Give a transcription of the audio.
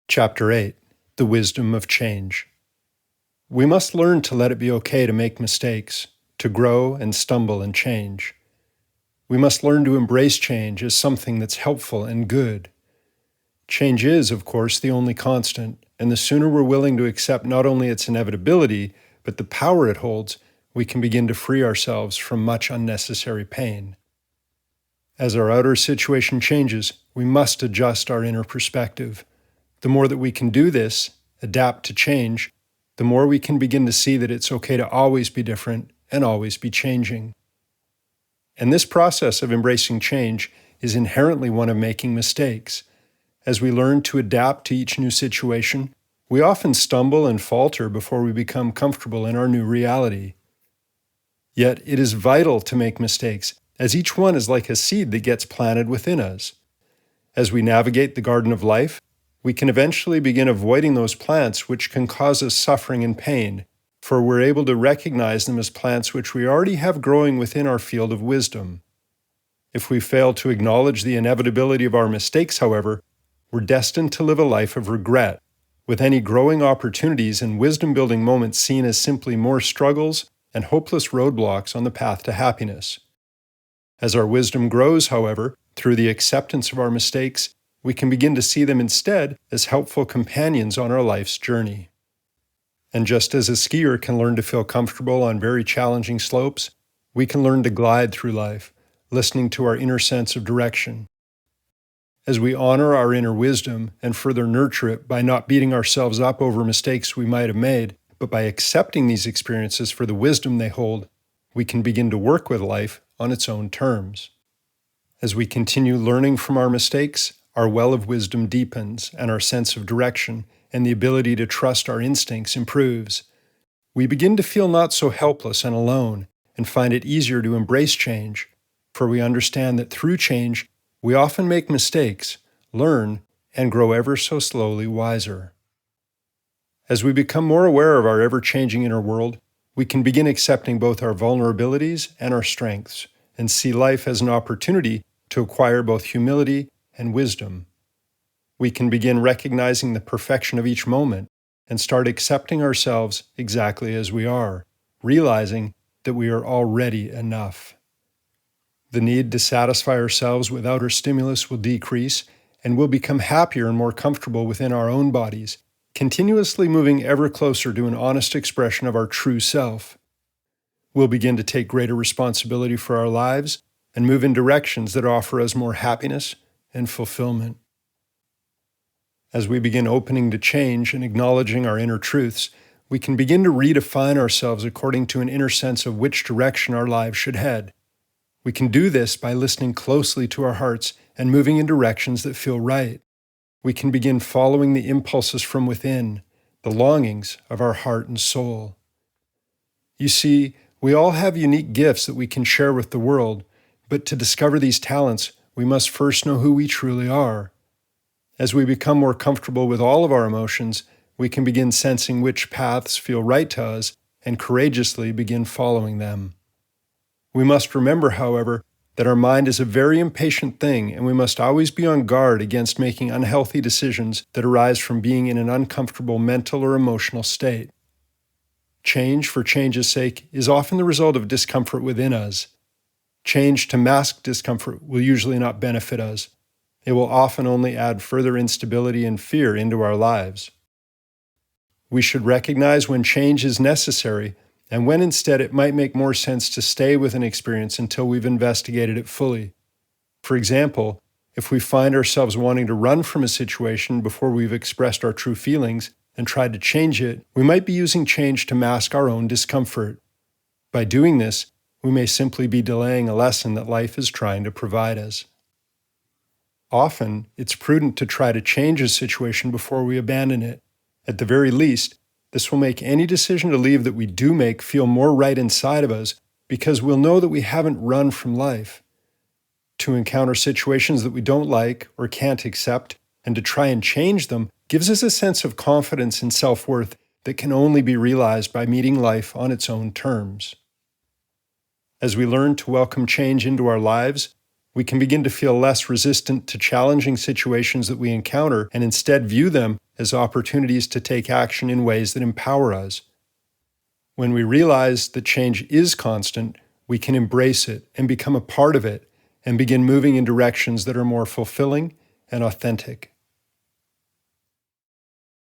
Chapter 8: The Wisdom of Change. We must learn to let it be okay to make mistakes, to grow and stumble and change. We must learn to embrace change as something that's helpful and good. Change is, of course, the only constant, and the sooner we're willing to accept not only its inevitability, but the power it holds, we can begin to free ourselves from much unnecessary pain. As our outer situation changes, we must adjust our inner perspective. The more that we can do this, adapt to change, the more we can begin to see that it's okay to always be different and always be changing. And this process of embracing change is inherently one of making mistakes. As we learn to adapt to each new situation, we often stumble and falter before we become comfortable in our new reality. Yet it is vital to make mistakes, as each one is like a seed that gets planted within us. As we navigate the garden of life, we can eventually begin avoiding those plants which can cause us suffering and pain, for we're able to recognize them as plants which we already have growing within our field of wisdom. If we fail to acknowledge the inevitability of our mistakes, however, we're destined to live a life of regret, with any growing opportunities and wisdom-building moments seen as simply more struggles and hopeless roadblocks on the path to happiness. As our wisdom grows, however, through the acceptance of our mistakes, we can begin to see them instead as helpful companions on our life's journey. And just as a skier can learn to feel comfortable on very challenging slopes, we can learn to glide through life, listening to our inner sense of direction. As we honor our inner wisdom and further nurture it by not beating ourselves up over mistakes we might have made, but by accepting these experiences for the wisdom they hold, we can begin to work with life on its own terms. As we continue learning from our mistakes, our well of wisdom deepens, and our sense of direction and the ability to trust our instincts improves. We begin to feel not so helpless and alone, and find it easier to embrace change, for we understand that through change, we often make mistakes, learn, and grow ever so slowly wiser. As we become more aware of our ever-changing inner world, we can begin accepting both our vulnerabilities and our strengths, and see life as an opportunity to acquire both humility and wisdom. We can begin recognizing the perfection of each moment and start accepting ourselves exactly as we are, realizing that we are already enough. The need to satisfy ourselves with outer stimulus will decrease, and we'll become happier and more comfortable within our own bodies, continuously moving ever closer to an honest expression of our true self. We'll begin to take greater responsibility for our lives and move in directions that offer us more happiness and fulfillment. As we begin opening to change and acknowledging our inner truths, we can begin to redefine ourselves according to an inner sense of which direction our lives should head. We can do this by listening closely to our hearts and moving in directions that feel right. We can begin following the impulses from within, the longings of our heart and soul. You see, we all have unique gifts that we can share with the world, but to discover these talents, we must first know who we truly are. As we become more comfortable with all of our emotions, we can begin sensing which paths feel right to us and courageously begin following them. We must remember, however, that our mind is a very impatient thing, and we must always be on guard against making unhealthy decisions that arise from being in an uncomfortable mental or emotional state. Change for change's sake is often the result of discomfort within us. Change to mask discomfort will usually not benefit us. It will often only add further instability and fear into our lives. We should recognize when change is necessary and when instead it might make more sense to stay with an experience until we've investigated it fully. For example, if we find ourselves wanting to run from a situation before we've expressed our true feelings and tried to change it, we might be using change to mask our own discomfort. By doing this, we may simply be delaying a lesson that life is trying to provide us. Often, it's prudent to try to change a situation before we abandon it. At the very least, this will make any decision to leave that we do make feel more right inside of us, because we'll know that we haven't run from life. To encounter situations that we don't like or can't accept, and to try and change them, gives us a sense of confidence and self-worth that can only be realized by meeting life on its own terms. As we learn to welcome change into our lives, we can begin to feel less resistant to challenging situations that we encounter and instead view them as opportunities to take action in ways that empower us. When we realize that change is constant, we can embrace it and become a part of it and begin moving in directions that are more fulfilling and authentic.